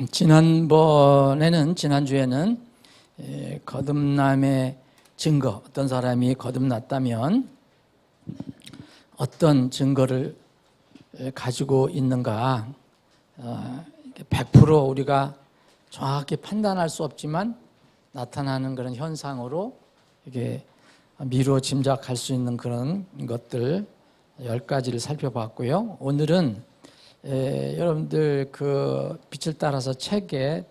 지난주에는 거듭남의 증거, 어떤 사람이 거듭났다면 어떤 증거를 가지고 있는가, 100% 우리가 정확히 판단할 수 없지만 나타나는 그런 현상으로 이게 미루어 짐작할 수 있는 그런 것들 10가지를 살펴봤고요. 오늘은 여러분들 그 빛을 따라서 책에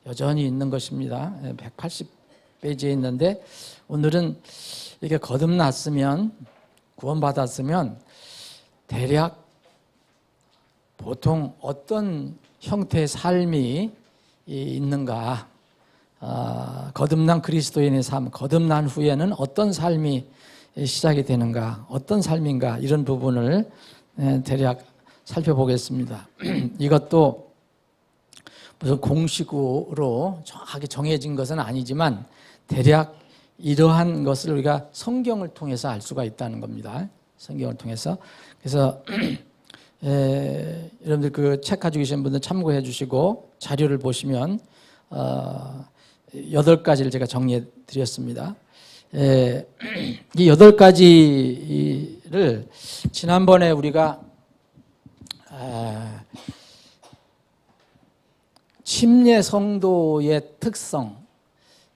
여전히 있는 것입니다. 180페이지에 있는데, 오늘은 이게 거듭났으면, 구원받았으면 대략 보통 어떤 형태의 삶이 있는가, 거듭난 그리스도인의 삶, 거듭난 후에는 어떤 삶이 시작이 되는가, 어떤 삶인가, 이런 부분을 대략 살펴보겠습니다. 이것도 무슨 공식으로 정확하게 정해진 것은 아니지만 대략 이러한 것을 우리가 성경을 통해서 알 수가 있다는 겁니다. 성경을 통해서. 그래서 여러분들 그 책 가지고 계신 분들 참고해 주시고 자료를 보시면 8가지를 제가 정리해 드렸습니다. 이 8가지를 지난번에 우리가 침례 성도의 특성,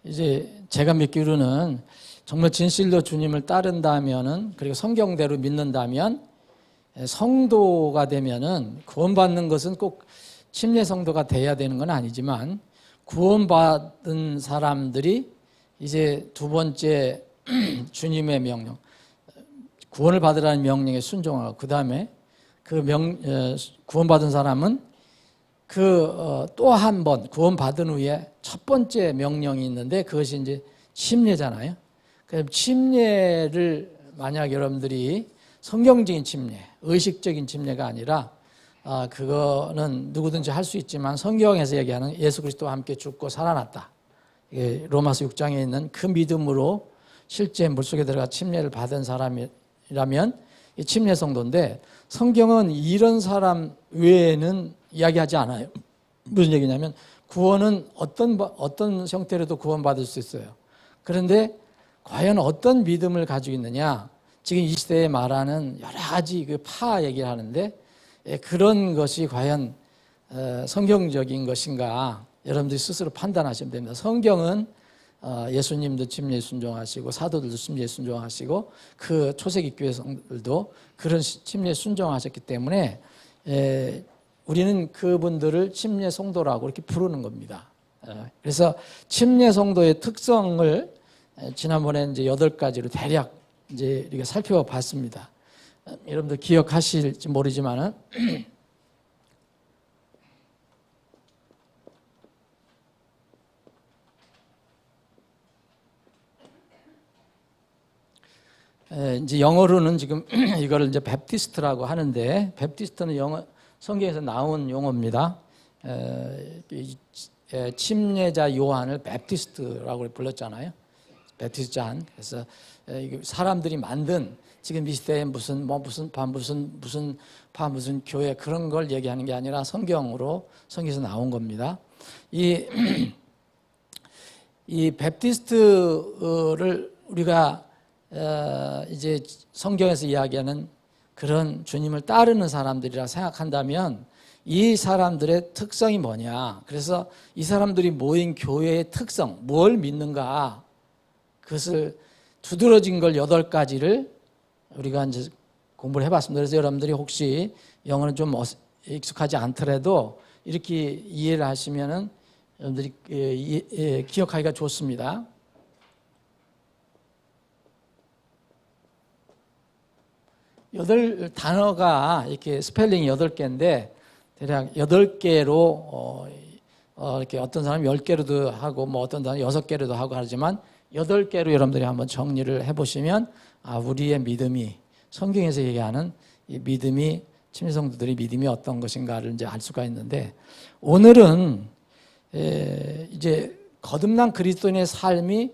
이제 제가 믿기로는 정말 진실로 주님을 따른다면은, 그리고 성경대로 믿는다면 성도가 되면은, 구원받는 것은 꼭 침례 성도가 돼야 되는 건 아니지만 구원받은 사람들이 이제 두 번째 주님의 명령, 구원을 받으라는 명령에 순종하고, 그 다음에 구원받은 사람은 또 한 번 구원받은 후에 첫 번째 명령이 있는데, 그것이 이제 침례잖아요. 그래서 침례를 만약 여러분들이 성경적인 침례, 의식적인 침례가 아니라, 그거는 누구든지 할 수 있지만 성경에서 얘기하는 예수 그리스도와 함께 죽고 살아났다, 로마서 6장에 있는 그 믿음으로 실제 물속에 들어가 침례를 받은 사람이라면 이 침례 성도인데, 성경은 이런 사람 외에는 이야기하지 않아요. 무슨 얘기냐면 구원은 어떤 형태로도 구원받을 수 있어요. 그런데 과연 어떤 믿음을 가지고 있느냐, 지금 이 시대에 말하는 여러 가지 그 파 얘기를 하는데, 그런 것이 과연 성경적인 것인가, 여러분들이 스스로 판단하시면 됩니다. 성경은 예수님도 침례 순종하시고 사도들도 침례 순종하시고 그 초세기 교회 성들도 그런 침례 순종하셨기 때문에 우리는 그분들을 침례 성도라고 이렇게 부르는 겁니다. 그래서 침례 성도의 특성을 지난번에 이제 8가지로 대략 이제 우리가 살펴봤습니다. 여러분들 기억하실지 모르지만은 이제 영어로는 지금 이거를 이제 베프티스트라고 하는데, 베프티스트는 성경에서 나온 용어입니다. 침례자 요한을 베프티스트라고 불렀잖아요. 베프티스트 잔. 그래서 사람들이 만든, 지금 이 시대에 무슨 교회 그런 걸 얘기하는 게 아니라 성경에서 나온 겁니다. 이 베프티스트를 우리가 이제 성경에서 이야기하는 그런 주님을 따르는 사람들이라 생각한다면, 이 사람들의 특성이 뭐냐, 그래서 이 사람들이 모인 교회의 특성, 뭘 믿는가, 그것을 두드러진 걸 8가지를 우리가 이제 공부를 해봤습니다. 그래서 여러분들이 혹시 영어는 좀 익숙하지 않더라도 이렇게 이해를 하시면은 여러분들이 기억하기가 좋습니다. 단어가 이렇게 스펠링이 8개인데, 대략 8개로 이렇게 어떤 사람은 10개로도 하고 어떤 사람은 6개로도 하고 하지만 8개로 여러분들이 한번 정리를 해보시면, 우리의 믿음이, 성경에서 얘기하는 이 믿음이, 침례 성도들의 믿음이 어떤 것인가를 이제 알 수가 있는데, 오늘은 이제 거듭난 그리스도인의 삶이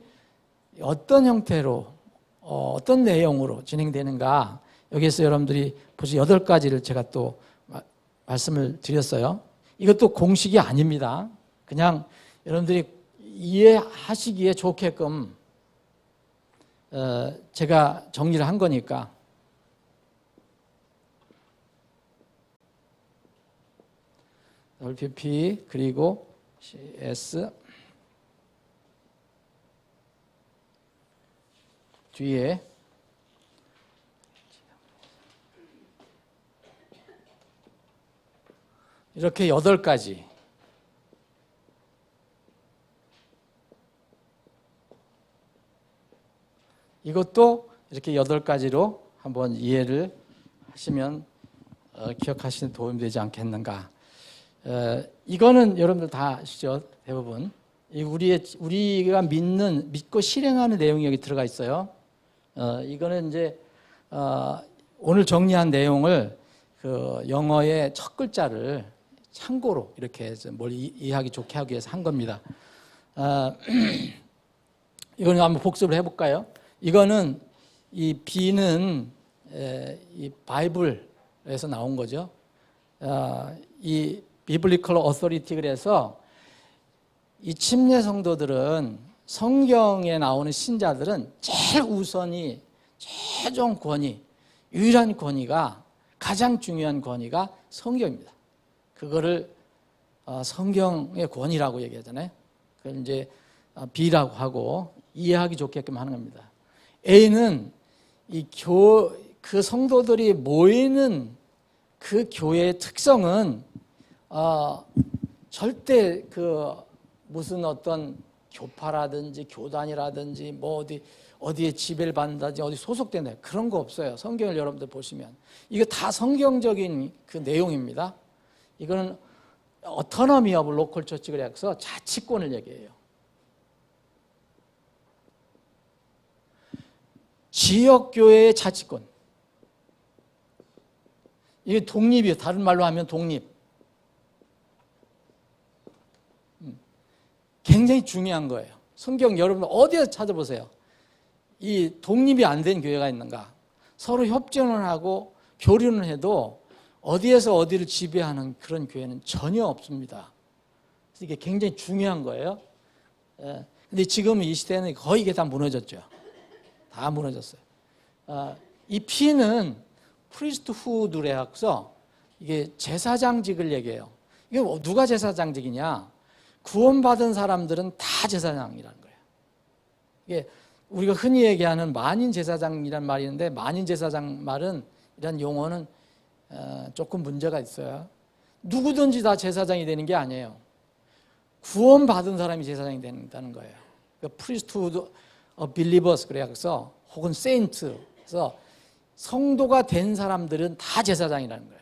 어떤 형태로, 어떤 내용으로 진행되는가, 여기에서 여러분들이 보시 8가지를 제가 또 말씀을 드렸어요. 이것도 공식이 아닙니다. 그냥 여러분들이 이해하시기에 좋게끔 제가 정리를 한 거니까. WP 그리고 CS 뒤에 이렇게 8가지. 이것도 이렇게 8가지로 한번 이해를 하시면 기억하시는 도움이 되지 않겠는가. 이거는 여러분들 다 아시죠? 대부분. 우리가 믿고 실행하는 내용이 여기 들어가 있어요. 이거는 이제 오늘 정리한 내용을 그 영어의 첫 글자를 참고로 이렇게 해서 뭘 이해하기 좋게 하기 위해서 한 겁니다. 이거는 한번 복습을 해볼까요? 이거는 이 B는 이 바이블에서 나온 거죠. 이 비블리컬 어서리티 그래서 이 침례 성도들은 성경에 나오는 신자들은 제일 우선이 최종 권위, 유일한 권위가 가장 중요한 권위가 성경입니다. 그거를 성경의 권위라고 얘기하잖아요. 그걸 이제 B라고 하고 이해하기 좋게끔 하는 겁니다. A는 그 성도들이 모이는 그 교회의 특성은 절대 무슨 어떤 교파라든지 교단이라든지 뭐 어디에 지배를 받는다든지 어디 소속된다 그런 거 없어요. 성경을 여러분들 보시면 이거 다 성경적인 그 내용입니다. 이거는 어토노미 오브 로컬 처치 그래서 자치권을 얘기해요. 지역교회의 자치권. 이게 독립이에요. 다른 말로 하면 독립. 굉장히 중요한 거예요. 성경 여러분 어디에서 찾아보세요. 이 독립이 안 된 교회가 있는가? 서로 협전을 하고 교류는 해도 어디에서 어디를 지배하는 그런 교회는 전혀 없습니다. 그래서 이게 굉장히 중요한 거예요. 근데 지금 이 시대는 거의 이게 다 무너졌죠. 다 무너졌어요. 이 P는 프리스트후드래 갖고서 이게 제사장직을 얘기해요. 이게 누가 제사장직이냐? 구원받은 사람들은 다 제사장이라는 거예요. 이게 우리가 흔히 얘기하는 만인 제사장이란 말이 있는데 만인 제사장 말은 이런 용어는 조금 문제가 있어요. 누구든지 다 제사장이 되는 게 아니에요. 구원받은 사람이 제사장이 된다는 거예요. 그러니까 priesthood of believers 그래서 혹은 saints 그래서 성도가 된 사람들은 다 제사장이라는 거예요.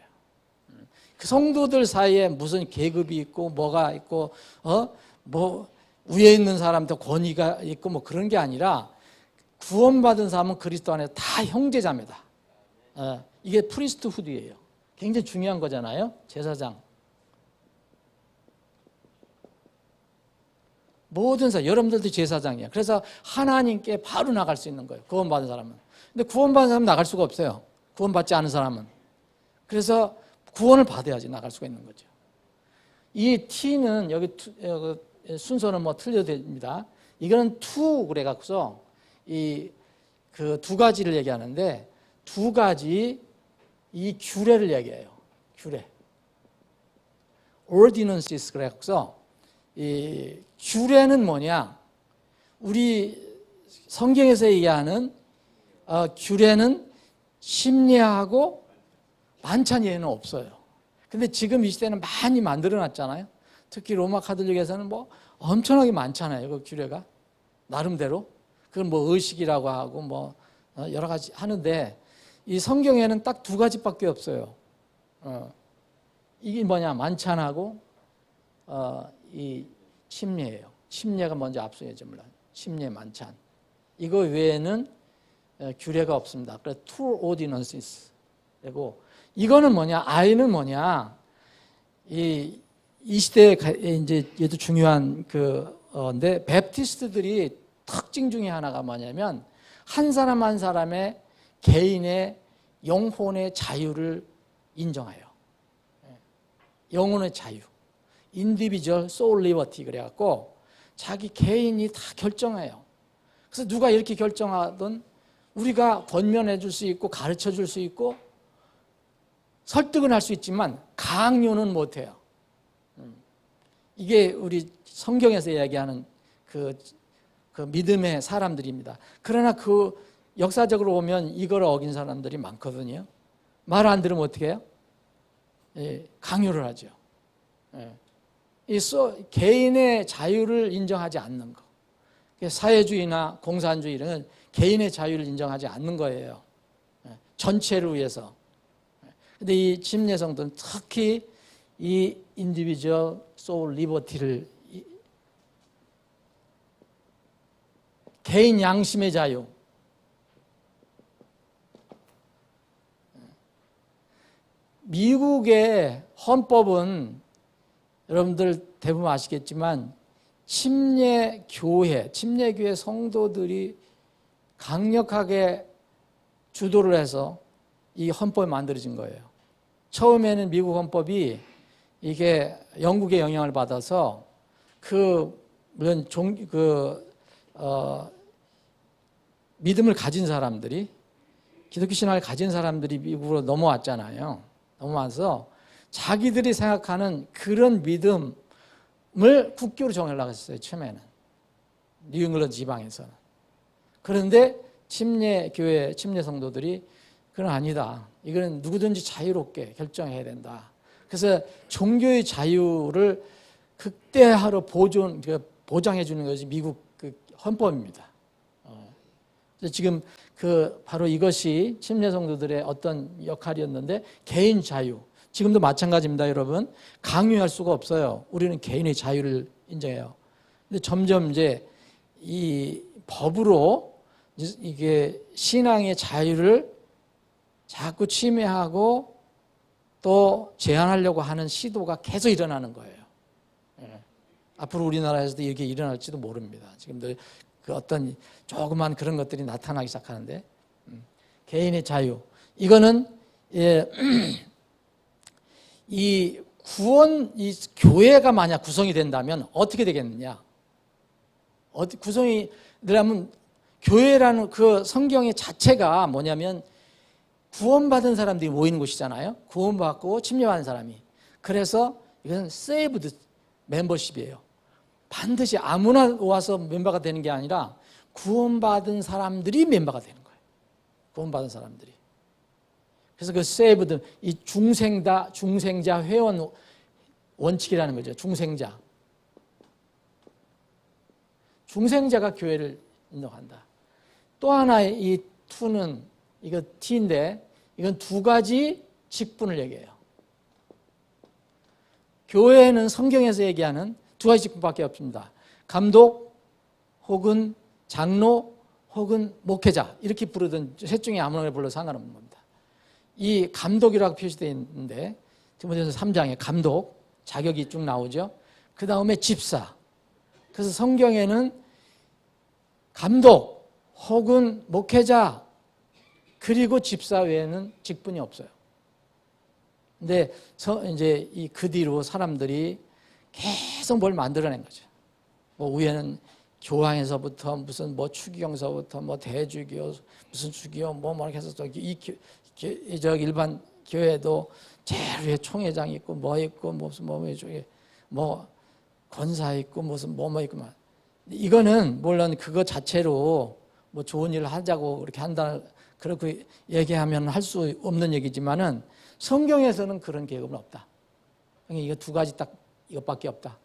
그 성도들 사이에 무슨 계급이 있고 뭐가 있고 뭐 위에 있는 사람도 권위가 있고 뭐 그런 게 아니라 구원받은 사람은 그리스도 안에서 다 형제자매다. 이게 프리스트후드예요. 굉장히 중요한 거잖아요. 제사장. 모든 사람, 여러분들도 제사장이야. 그래서 하나님께 바로 나갈 수 있는 거예요. 구원받은 사람은. 근데 구원받은 사람은 나갈 수가 없어요. 구원받지 않은 사람은. 그래서 구원을 받아야지 나갈 수가 있는 거죠. 이 T는 여기 순서는 뭐 틀려도 됩니다. 이거는 to 그래갖고서 그 두 가지를 얘기하는데 두 가지 이 규례를 얘기해요. 규례. ordinances 그래갖고서 이 규례는 뭐냐? 우리 성경에서 얘기하는 규례는 심례하고 만찬 예외는 없어요. 근데 지금 이 시대는 많이 만들어 놨잖아요. 특히 로마 카톨릭에서는 뭐 엄청나게 많잖아요. 그 규례가. 나름대로. 그건 뭐 의식이라고 하고 뭐 여러 가지 하는데 이 성경에는 딱 두 가지밖에 없어요. 이게 뭐냐? 만찬하고 이 침례예요. 침례가 먼저 앞서야죠, 물론. 침례, 만찬. 이거 외에는 규례가 없습니다. 그래서 two ordinances. 그리고 이거는 뭐냐? I는 뭐냐? 이 시대에 이제 얘도 중요한 근데 베프티스트들이 특징 중에 하나가 뭐냐면 한 사람 한 사람의 개인의 영혼의 자유를 인정해요. 영혼의 자유. individual soul liberty 그래갖고 자기 개인이 다 결정해요. 그래서 누가 이렇게 결정하든 우리가 권면해 줄 수 있고 가르쳐 줄 수 있고 설득은 할 수 있지만 강요는 못해요. 이게 우리 성경에서 이야기하는 그 믿음의 사람들입니다. 그러나 그 역사적으로 보면 이걸 어긴 사람들이 많거든요. 말 안 들으면 어떻게 해요? 예, 강요를 하죠. 예. 개인의 자유를 인정하지 않는 거. 사회주의나 공산주의 이런 개인의 자유를 인정하지 않는 거예요. 예. 전체를 위해서. 근데 이 침례성도는 특히 이 individual soul liberty를 개인 양심의 자유, 미국의 헌법은 여러분들 대부분 아시겠지만 침례교회 성도들이 강력하게 주도를 해서 이 헌법이 만들어진 거예요. 처음에는 미국 헌법이 이게 영국의 영향을 받아서 물론 믿음을 가진 사람들이 기독교 신앙을 가진 사람들이 미국으로 넘어왔잖아요. 넘어와서 자기들이 생각하는 그런 믿음을 국교로 정하려고 했어요. 처음에는 뉴잉글랜드 지방에서는. 그런데 침례교회 침례 성도들이 그건 아니다. 이거는 누구든지 자유롭게 결정해야 된다. 그래서 종교의 자유를 극대화로 보장해 주는 것이 미국 헌법입니다. 지금 바로 이것이 침례 성도들의 어떤 역할이었는데 개인 자유. 지금도 마찬가지입니다, 여러분. 강요할 수가 없어요. 우리는 개인의 자유를 인정해요. 근데 점점 이제 이 법으로 이게 신앙의 자유를 자꾸 침해하고 또 제한하려고 하는 시도가 계속 일어나는 거예요. 예. 앞으로 우리나라에서도 이렇게 일어날지도 모릅니다. 지금도 어떤 조그만 그런 것들이 나타나기 시작하는데 개인의 자유 이거는 이 교회가 만약 구성이 된다면 어떻게 되겠느냐? 구성이 되려면 교회라는 그 성경의 자체가 뭐냐면 구원받은 사람들이 모이는 곳이잖아요. 구원받고 침례받은 사람이. 그래서 이것은 saved 멤버십이에요. 반드시 아무나 와서 멤버가 되는 게 아니라 구원받은 사람들이 멤버가 되는 거예요. 구원받은 사람들이. 그래서 그 saved, 이 중생자 회원 원칙이라는 거죠. 중생자가 교회를 인도한다. 또 하나의 이 투는 이거 T인데 이건 두 가지 직분을 얘기해요. 교회는 성경에서 얘기하는 두 가지 직분밖에 없습니다. 감독 혹은 장로 혹은 목회자 이렇게 부르든 셋 중에 아무나 불러도 상관없는 겁니다. 이 감독이라고 표시되어 있는데 디모데전서 3장에 감독 자격이 쭉 나오죠. 그 다음에 집사. 그래서 성경에는 감독 혹은 목회자 그리고 집사 외에는 직분이 없어요. 근데 이제 그 뒤로 사람들이 계속 뭘 만들어낸 거죠. 뭐 위에는 교황에서부터 무슨 뭐 추기경서부터 뭐 대주교 무슨 주교 뭐 이렇게 해서 저기 일반 교회도 제일 위에 총회장 있고 뭐 있고 무슨 뭐 권사 있고 무슨 뭐 있고 막 이거는 물론 그거 자체로 뭐 좋은 일을 하자고 그렇게 한다 그렇게 얘기하면 할 수 없는 얘기지만은 성경에서는 그런 계급은 없다. 이거 두 가지 딱 이것밖에 없다.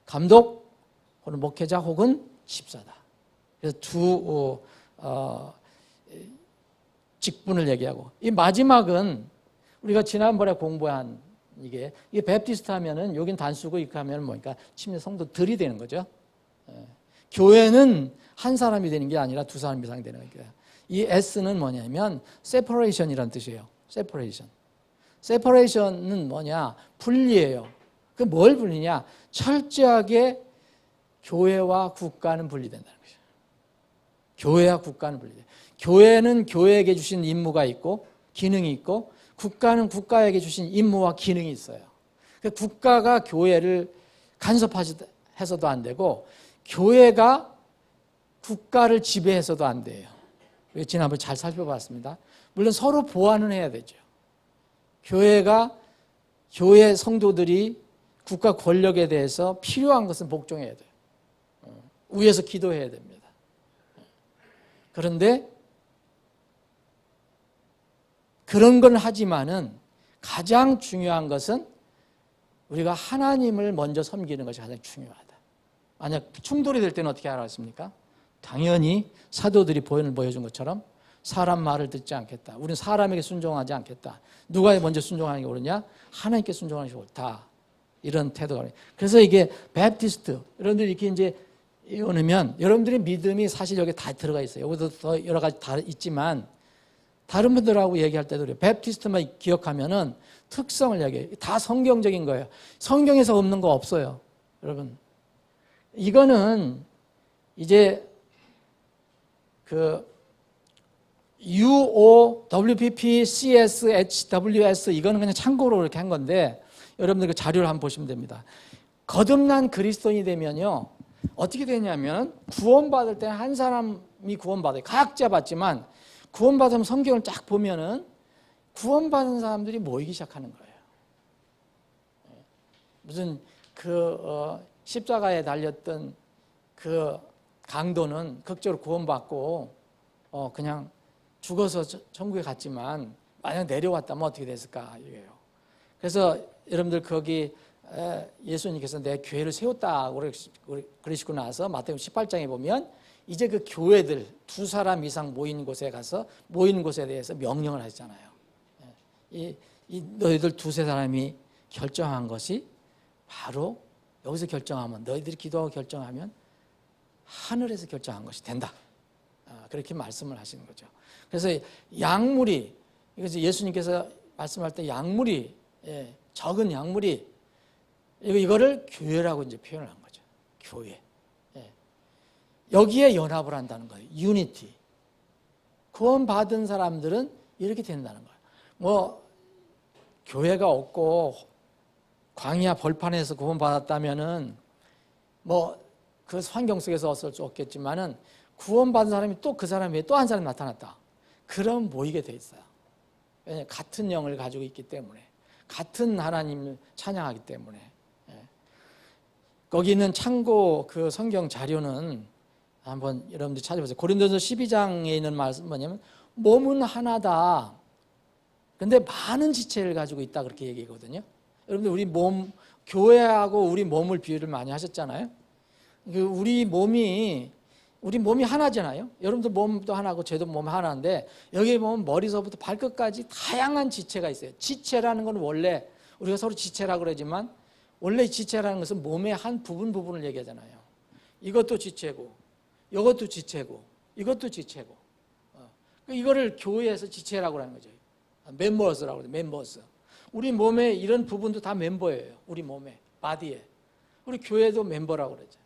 감독 혹은 목회자 혹은 집사다. 그래서 두 직분을 얘기하고 이 마지막은 우리가 지난번에 공부한 이게 베프티스트 하면은 여긴 단수고 이렇게 하면 뭐니까 침례 성도들이 되는 거죠. 교회는 한 사람이 되는 게 아니라 두 사람 이상 되는 거예요. 이 S는 뭐냐면 separation이라는 뜻이에요. separation은 뭐냐? 분리예요. 그 뭘 분리냐? 철저하게 교회와 국가는 분리된다는 거죠. 교회와 국가는 분리돼요. 교회는 교회에게 주신 임무가 있고 기능이 있고 국가는 국가에게 주신 임무와 기능이 있어요. 국가가 교회를 간섭해서도 안 되고 교회가 국가를 지배해서도 안 돼요. 지난번에 잘 살펴봤습니다. 물론 서로 보완은 해야 되죠. 교회 성도들이 국가 권력에 대해서 필요한 것은 복종해야 돼요. 위에서 기도해야 됩니다. 그런데 그런 건 하지만은 가장 중요한 것은 우리가 하나님을 먼저 섬기는 것이 가장 중요하다. 만약 충돌이 될 때는 어떻게 하겠습니까? 당연히 사도들이 보여준 것처럼 사람 말을 듣지 않겠다. 우리는 사람에게 순종하지 않겠다. 누가 먼저 순종하는 게 옳으냐? 하나님께 순종하는 게 옳다. 이런 태도가. 그래서 이게 베프티스트, 여러분들이 이렇게 이제 오면 여러분들의 믿음이 사실 여기 다 들어가 있어요. 여기도 더 여러 가지 다 있지만 다른 분들하고 얘기할 때도 그래요. 베프티스트만 기억하면은 특성을 얘기해요. 다 성경적인 거예요. 성경에서 없는 거 없어요. 여러분. 이거는 이제 그 UOWPP, CS, HWS 이거는 그냥 참고로 이렇게 한 건데 여러분들 그 자료를 한번 보시면 됩니다. 거듭난 그리스도인이 되면요. 어떻게 되냐면 구원받을 때는 한 사람이 구원받아요. 각자 받지만 구원받으면 성경을 쫙 보면은 구원받은 사람들이 모이기 시작하는 거예요. 무슨 십자가에 달렸던 그 강도는 극적으로 구원받고 그냥 죽어서 천국에 갔지만 만약 내려왔다면 어떻게 됐을까 이게요. 그래서 여러분들 거기 예수님께서 내 교회를 세웠다고 그러시고 나서 마태복음 18장에 보면 이제 그 교회들 두 사람 이상 모이는 곳에 가서 모이는 곳에 대해서 명령을 하시잖아요. 이 너희들 두세 사람이 결정한 것이 바로 여기서 결정하면 너희들이 기도하고 결정하면 하늘에서 결정한 것이 된다. 그렇게 말씀을 하시는 거죠. 그래서 약물이 그래서 예수님께서 말씀할 때 약물이 적은 약물이 이거를 교회라고 이제 표현을 한 거죠. 교회. 여기에 연합을 한다는 거예요. 유니티. 구원받은 사람들은 이렇게 된다는 거예요. 뭐 교회가 없고 광야 벌판에서 구원받았다면은 뭐 그 환경 속에서 어쩔 수 없겠지만은 구원받은 사람이 또 그 사람 위에 또 한 사람이 나타났다. 그럼 모이게 돼 있어요. 왜냐하면 같은 영을 가지고 있기 때문에 같은 하나님을 찬양하기 때문에 거기 있는 참고 그 성경 자료는 한번 여러분들 찾아보세요. 고린도서 12장에 있는 말씀 뭐냐면 몸은 하나다. 근데 많은 지체를 가지고 있다 그렇게 얘기하거든요. 여러분들 우리 몸 교회하고 우리 몸을 비유를 많이 하셨잖아요. 우리 몸이 하나잖아요. 여러분들 몸도 하나고 저도 몸 하나인데 여기 보면 머리서부터 발끝까지 다양한 지체가 있어요. 지체라는 건 원래 우리가 서로 지체라고 그러지만 원래 지체라는 것은 몸의 한 부분을 얘기하잖아요. 이것도 지체고 이것도 지체고 이것도 지체고 이거를 교회에서 지체라고 하는 거죠. 멤버스라고 그래요. 멤버스. 우리 몸의 이런 부분도 다 멤버예요. 우리 몸에 바디에. 우리 교회도 멤버라고 그러죠.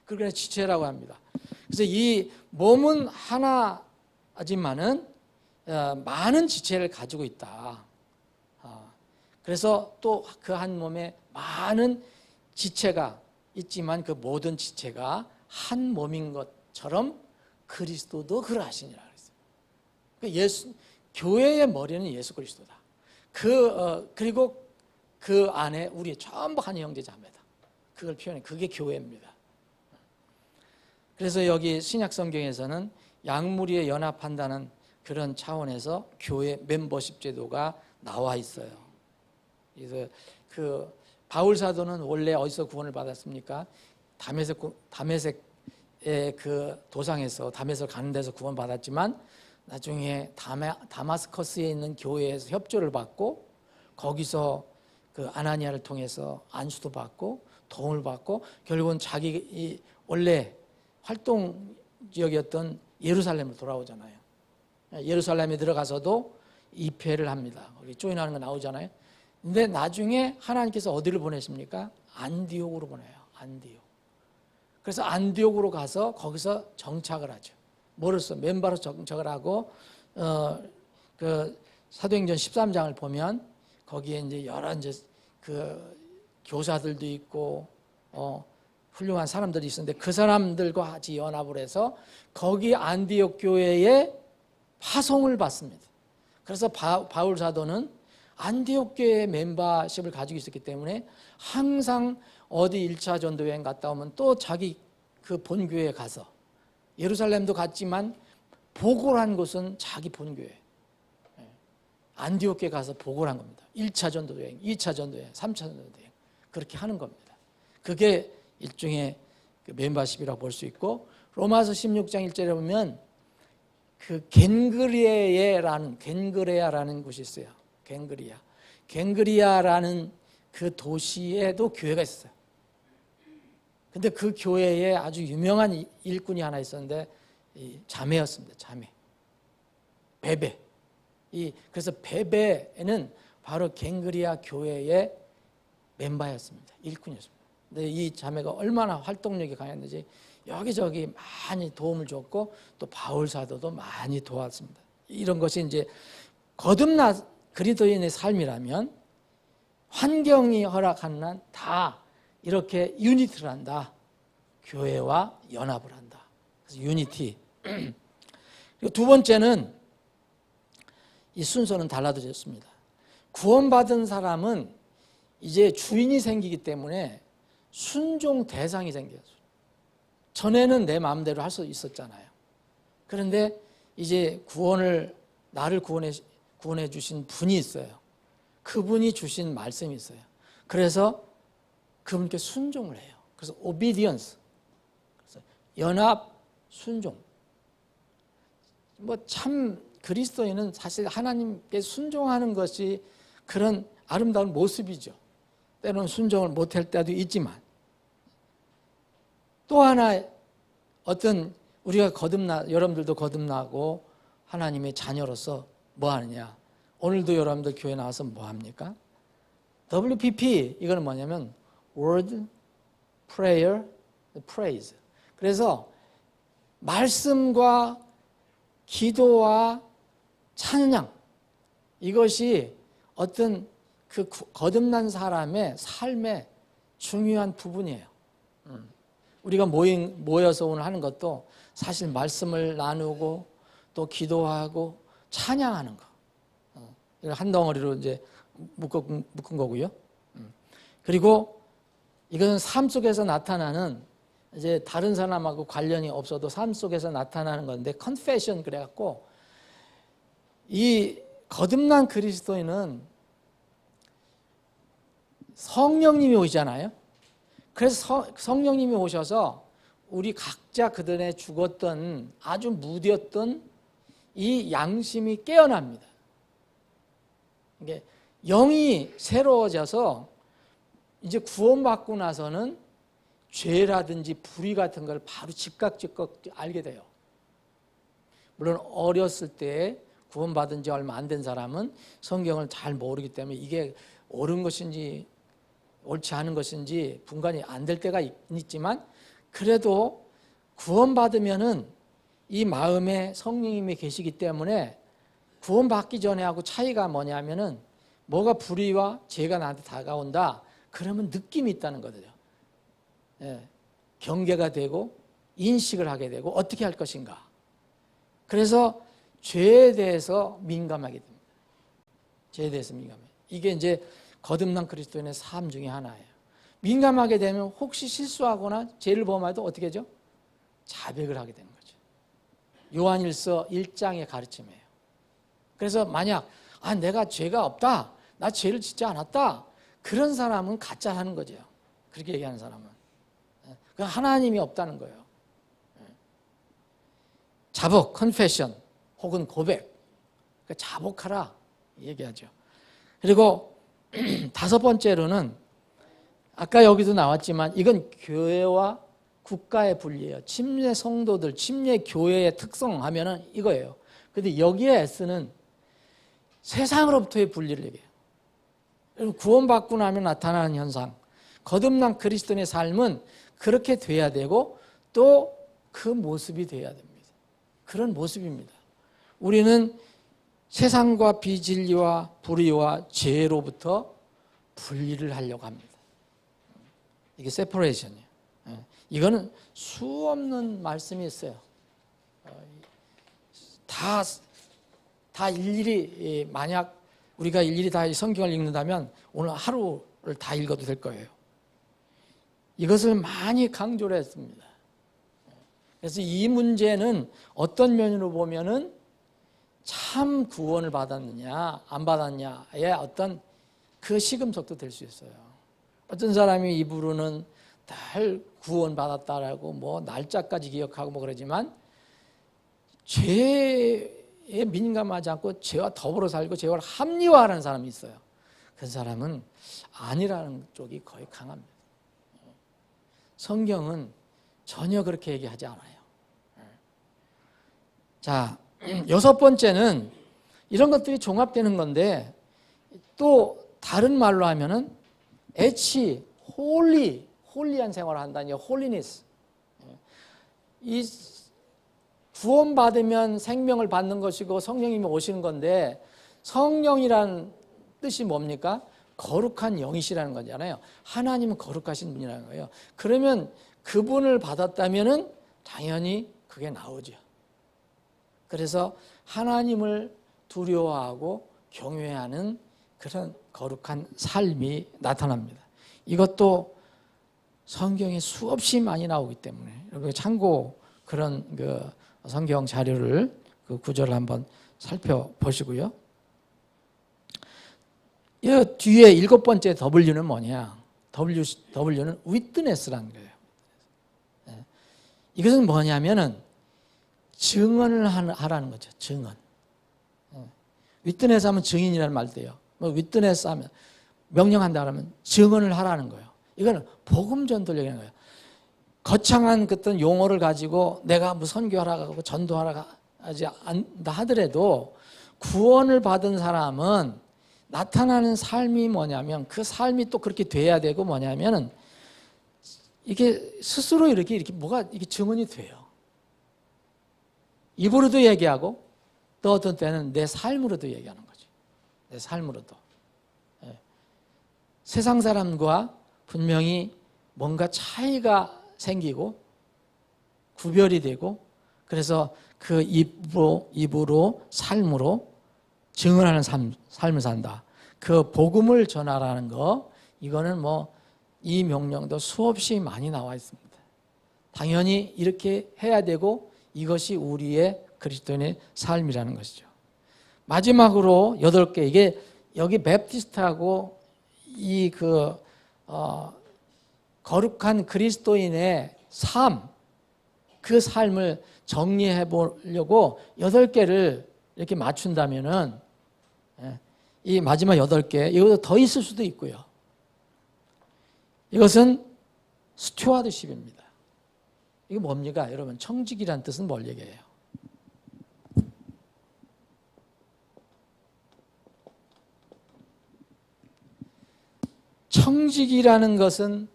그러니까 지체라고 합니다. 그래서 이 몸은 하나지만은 많은 지체를 가지고 있다. 그래서 또 그 한 몸에 많은 지체가 있지만 그 모든 지체가 한 몸인 것처럼 그리스도도 그러하시니라 그랬어요. 교회의 머리는 예수 그리스도다. 그리고 그 안에 우리 전부 한 형제 자매다. 그걸 표현해. 그게 교회입니다. 그래서 여기 신약 성경에서는 약물위에 연합한다는 그런 차원에서 교회 멤버십 제도가 나와 있어요. 그래서 그 바울 사도는 원래 어디서 구원을 받았습니까? 다메섹의 그 도상에서 다메섹 가는 데서 구원 받았지만 나중에 다마스커스에 있는 교회에서 협조를 받고 거기서 그 아나니아를 통해서 안수도 받고 도움을 받고 결국은 자기 원래 활동 지역이었던 예루살렘으로 돌아오잖아요. 예루살렘에 들어가서도 입회를 합니다. 거기 조인하는 거 나오잖아요. 근데 나중에 하나님께서 어디를 보내십니까? 안디옥으로 보내요. 안디옥. 그래서 안디옥으로 가서 거기서 정착을 하죠. 뭐로써? 멤버로 정착을 하고 그 사도행전 13장을 보면 거기에 이제 여러 이제 그 교사들도 있고 훌륭한 사람들이 있었는데 그 사람들과 같이 연합을 해서 거기 안디옥 교회에 파송을 받습니다. 그래서 바울 사도는 안디옥 교회의 멤버십을 가지고 있었기 때문에 항상 어디 1차 전도 여행 갔다 오면 또 자기 그 본교회에 가서 예루살렘도 갔지만 보고를 한 곳은 자기 본교회 안디옥 교회 가서 보고를 한 겁니다. 1차 전도 여행, 2차 전도 여행, 3차 전도 여행 그렇게 하는 겁니다. 그게 일종의 그 멤버십이라고 볼 수 있고 로마서 16장 1절에 보면 그 겐그레아라는 곳이 있어요. 겐그리아라는 그 도시에도 교회가 있어요. 근데 그 교회에 아주 유명한 일꾼이 하나 있었는데 자매였습니다. 자매. 베베. 그래서 베베는 바로 겐그리아 교회의 멤버였습니다. 일꾼이었습니다. 근데 이 자매가 얼마나 활동력이 강했는지 여기저기 많이 도움을 줬고 또 바울 사도도 많이 도왔습니다. 이런 것이 이제 거듭난 그리스도인의 삶이라면 환경이 허락하는 한 다 이렇게 유니티를 한다. 교회와 연합을 한다. 그래서 유니티. 그리고 두 번째는 이 순서는 달라졌습니다. 구원받은 사람은 이제 주인이 생기기 때문에 순종 대상이 생겼어요. 전에는 내 마음대로 할 수 있었잖아요. 그런데 이제 나를 구원해 주신 분이 있어요. 그분이 주신 말씀이 있어요. 그래서 그분께 순종을 해요. 그래서 obedience. 그래서 연합 순종. 참 그리스도인은 사실 하나님께 순종하는 것이 그런 아름다운 모습이죠. 때로는 순종을 못할 때도 있지만 또 하나 어떤 우리가 여러분들도 거듭나고 하나님의 자녀로서 뭐 하느냐. 오늘도 여러분들 교회 나와서 뭐 합니까? WPP 이거는 뭐냐면 Word, Prayer, Praise. 그래서 말씀과 기도와 찬양 이것이 어떤 그 거듭난 사람의 삶의 중요한 부분이에요. 우리가 모여서 오늘 하는 것도 사실 말씀을 나누고 또 기도하고 찬양하는 거. 한 덩어리로 이제 묶은 거고요. 그리고 이것은 삶 속에서 나타나는 이제 다른 사람하고 관련이 없어도 삶 속에서 나타나는 건데 confession 그래갖고 이 거듭난 그리스도인은 성령님이 오시잖아요. 그래서 성령님이 오셔서 우리 각자 그전에 죽었던 아주 무디었던 이 양심이 깨어납니다. 이게 영이 새로워져서 이제 구원받고 나서는 죄라든지 불의 같은 걸 바로 즉각 알게 돼요. 물론 어렸을 때 구원받은 지 얼마 안 된 사람은 성경을 잘 모르기 때문에 이게 옳은 것인지 옳지 않은 것인지 분간이 안 될 때가 있지만 그래도 구원받으면은 이 마음에 성령님이 계시기 때문에 구원받기 전에 하고 차이가 뭐냐면은 뭐가 불의와 죄가 나한테 다가온다 그러면 느낌이 있다는 거죠. 예, 경계가 되고 인식을 하게 되고 어떻게 할 것인가. 그래서 죄에 대해서 민감하게 됩니다. 죄에 대해서 민감해요. 이게 이제 거듭난 그리스도인의 삶 중에 하나예요. 민감하게 되면 혹시 실수하거나 죄를 범해도 어떻게 하죠? 자백을 하게 되는 거죠. 요한일서 1장의 가르침이에요. 그래서 만약 내가 죄가 없다, 나 죄를 짓지 않았다, 그런 사람은 가짜라는 거죠. 그렇게 얘기하는 사람은 하나님이 없다는 거예요. 자복, confession 혹은 고백, 자복하라 얘기하죠. 그리고 다섯 번째로는 아까 여기도 나왔지만 이건 교회와 국가의 분리예요. 침례 성도들, 침례 교회의 특성 하면은 이거예요. 근데 여기에 S는 세상으로부터의 분리를 얘기해요. 구원받고 나면 나타나는 현상, 거듭난 그리스도인의 삶은 그렇게 돼야 되고 또 그 모습이 돼야 됩니다. 그런 모습입니다. 우리는 세상과 비진리와 불의와 죄로부터 분리를 하려고 합니다. 이게 세퍼레이션이에요. 이거는 수없는 말씀이 있어요. 다 일일이, 만약 우리가 일일이 다 성경을 읽는다면 오늘 하루를 다 읽어도 될 거예요. 이것을 많이 강조를 했습니다. 그래서 이 문제는 어떤 면으로 보면은 참 구원을 받았느냐 안 받았냐의 어떤 그 시금석도 될 수 있어요. 어떤 사람이 입으로는 늘 구원 받았다라고 뭐 날짜까지 기억하고 뭐 그러지만 죄에 민감하지 않고 죄와 더불어 살고 죄와 합리화하는 사람이 있어요. 그 사람은 아니라는 쪽이 거의 강합니다. 성경은 전혀 그렇게 얘기하지 않아요. 자, 여섯 번째는 이런 것들이 종합되는 건데 또 다른 말로 하면은 애치, 홀리한 생활을 한다니 홀리니스. 이 구원받으면 생명을 받는 것이고 성령님이 오시는 건데 성령이란 뜻이 뭡니까? 거룩한 영이시라는 거잖아요. 하나님은 거룩하신 분이라는 거예요. 그러면 그분을 받았다면은 당연히 그게 나오죠. 그래서 하나님을 두려워하고 경외하는 그런 거룩한 삶이 나타납니다. 이것도 성경에 수없이 많이 나오기 때문에 여러분 참고 그런 그 성경 자료를 그 구절을 한번 살펴보시고요. 이 뒤에 일곱 번째 W는 뭐냐? W는 witness라는 거예요. 이것은 뭐냐면은 증언을 하라는 거죠. 증언. witness 하면 증인이라는 말도 돼요. 뭐 witness 하면 명령한다 그러면 증언을 하라는 거예요. 이거는 복음 전도를 얘기하는 거예요. 거창한 어떤 용어를 가지고 내가 뭐 선교하러 가고 전도하러 가지 않다 하더라도 구원을 받은 사람은 나타나는 삶이 뭐냐면 그 삶이 또 그렇게 돼야 되고 뭐냐면은 이게 스스로 이렇게 뭐가 이게 증언이 돼요. 입으로도 얘기하고 또 어떤 때는 내 삶으로도 얘기하는 거죠. 내 삶으로도. 세상 사람과 분명히 뭔가 차이가 생기고 구별이 되고 그래서 그 입으로 삶으로 증언하는 삶을 산다. 그 복음을 전하라는 거 이거는 뭐 이 명령도 수없이 많이 나와 있습니다. 당연히 이렇게 해야 되고 이것이 우리의 그리스도인의 삶이라는 것이죠. 마지막으로 8개 이게 여기 베프티스트하고 이 거룩한 그리스도인의 삶 그 삶을 정리해 보려고 8개를 이렇게 맞춘다면은 이 마지막 8개 이것도 더 있을 수도 있고요. 이것은 스튜어드십입니다. 이게 뭡니까? 여러분 청직이라는 뜻은 뭘 얘기해요? 청직이라는 것은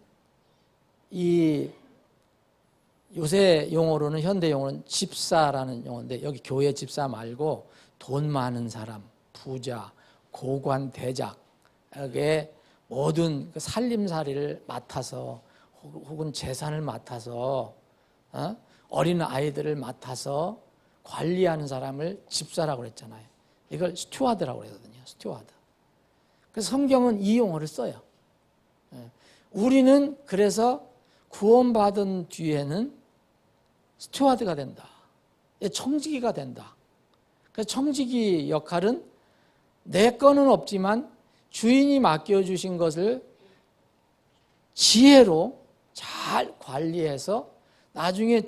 이 요새 용어로는 현대 용어는 집사라는 용어인데 여기 교회 집사 말고 돈 많은 사람, 부자, 고관, 대작에게 모든 살림살이를 맡아서 혹은 재산을 맡아서 어린 아이들을 맡아서 관리하는 사람을 집사라고 그랬잖아요. 이걸 스튜어드라고 그러거든요. 스튜어드. 그래서 성경은 이 용어를 써요. 우리는 그래서 구원받은 뒤에는 스튜어드가 된다. 청지기가 된다. 그래서 청지기 역할은 내 거는 없지만 주인이 맡겨주신 것을 지혜로 잘 관리해서 나중에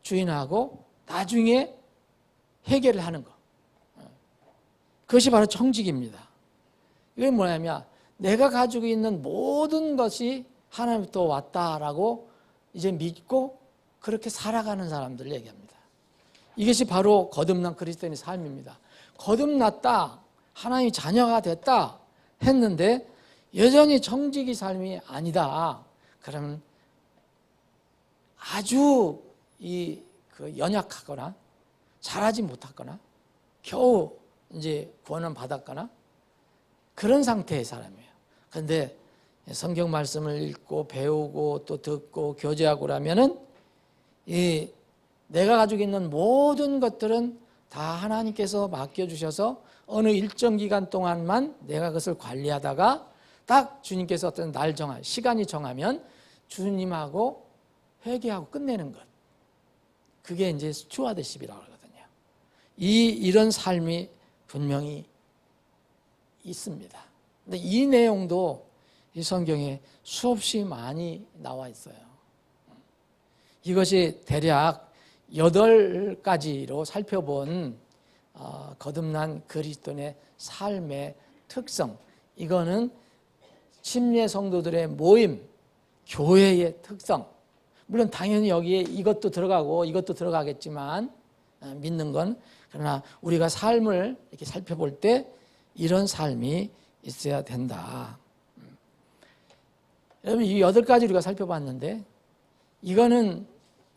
주인하고 나중에 해결을 하는 것. 그것이 바로 청지기입니다. 이게 뭐냐면 내가 가지고 있는 모든 것이 하나님부터 왔다라고 이제 믿고 그렇게 살아가는 사람들을 얘기합니다. 이것이 바로 거듭난 그리스도인의 삶입니다. 거듭났다, 하나님의 자녀가 됐다 했는데 여전히 청지기 삶이 아니다. 그러면 아주 연약하거나 잘하지 못하거나 겨우 이제 구원을 받았거나 그런 상태의 사람이에요. 그런데 성경 말씀을 읽고 배우고 또 듣고 교제하고 그러면은 이 내가 가지고 있는 모든 것들은 다 하나님께서 맡겨주셔서 어느 일정 기간 동안만 내가 그것을 관리하다가 딱 주님께서 어떤 날 시간이 정하면 주님하고 회개하고 끝내는 것. 그게 이제 스튜어드십이라고 하거든요. 이런 삶이 분명히 있습니다. 근데 이 내용도 이 성경에 수없이 많이 나와 있어요. 이것이 대략 8가지로 살펴본 거듭난 그리스도인의 삶의 특성. 이거는 침례 성도들의 모임, 교회의 특성. 물론 당연히 여기에 이것도 들어가고 이것도 들어가겠지만 믿는 건, 그러나 우리가 삶을 이렇게 살펴볼 때 이런 삶이 있어야 된다. 여러분, 이 8가지 우리가 살펴봤는데 이거는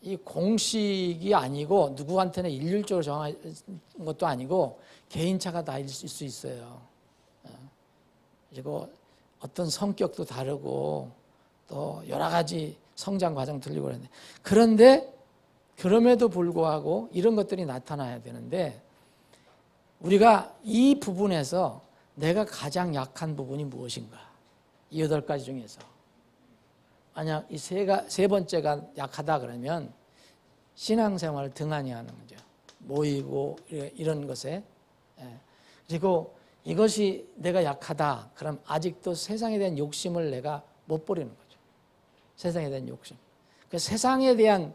이 공식이 아니고 누구한테나 일률적으로 정한 것도 아니고 개인차가 다 있을 수 있어요. 그리고 어떤 성격도 다르고 또 여러 가지 성장 과정 들리고 그러는데, 그런데 그럼에도 불구하고 이런 것들이 나타나야 되는데, 우리가 이 부분에서 내가 가장 약한 부분이 무엇인가? 이 8가지 중에서 만약 이 세 번째가 약하다 그러면 신앙생활을 등한히 하는 거죠. 모이고 이런 것에. 그리고 이것이 내가 약하다 그럼 아직도 세상에 대한 욕심을 내가 못 버리는 거죠. 세상에 대한 욕심. 그 세상에 대한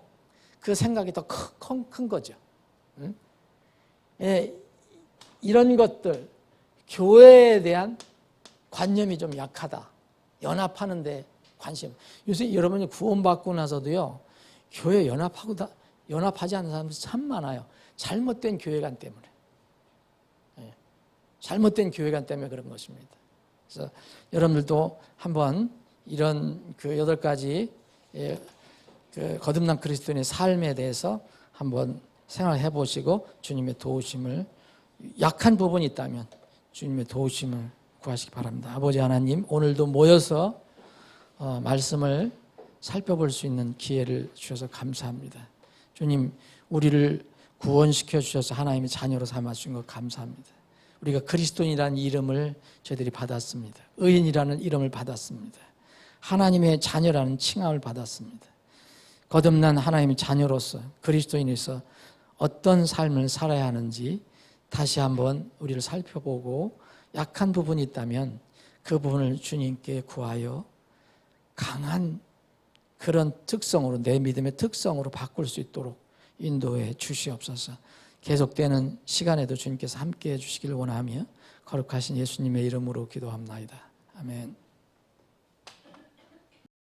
그 생각이 더 큰 거죠. 이런 것들, 교회에 대한 관념이 좀 약하다. 연합하는데 관심. 요새 여러분이 구원받고 나서도요, 교회 연합하지 않는 사람들이 참 많아요. 잘못된 교회관 때문에. 잘못된 교회관 때문에 그런 것입니다. 그래서 여러분들도 한번 이런 그 8가지 그 거듭난 그리스도인의 삶에 대해서 한번 생각해 보시고 주님의 도우심을, 약한 부분이 있다면 주님의 도우심을 구하시기 바랍니다. 아버지 하나님, 오늘도 모여서 말씀을 살펴볼 수 있는 기회를 주셔서 감사합니다. 주님, 우리를 구원시켜 주셔서 하나님의 자녀로 삼아 주신 것 감사합니다. 우리가 그리스도인이라는 이름을 저희들이 받았습니다. 의인이라는 이름을 받았습니다. 하나님의 자녀라는 칭함을 받았습니다. 거듭난 하나님의 자녀로서, 그리스도인에서 어떤 삶을 살아야 하는지 다시 한번 우리를 살펴보고, 약한 부분이 있다면 그 부분을 주님께 구하여 강한 그런 특성으로, 내 믿음의 특성으로 바꿀 수 있도록 인도해 주시옵소서. 계속되는 시간에도 주님께서 함께해 주시기를 원하며 거룩하신 예수님의 이름으로 기도합나이다. 아멘.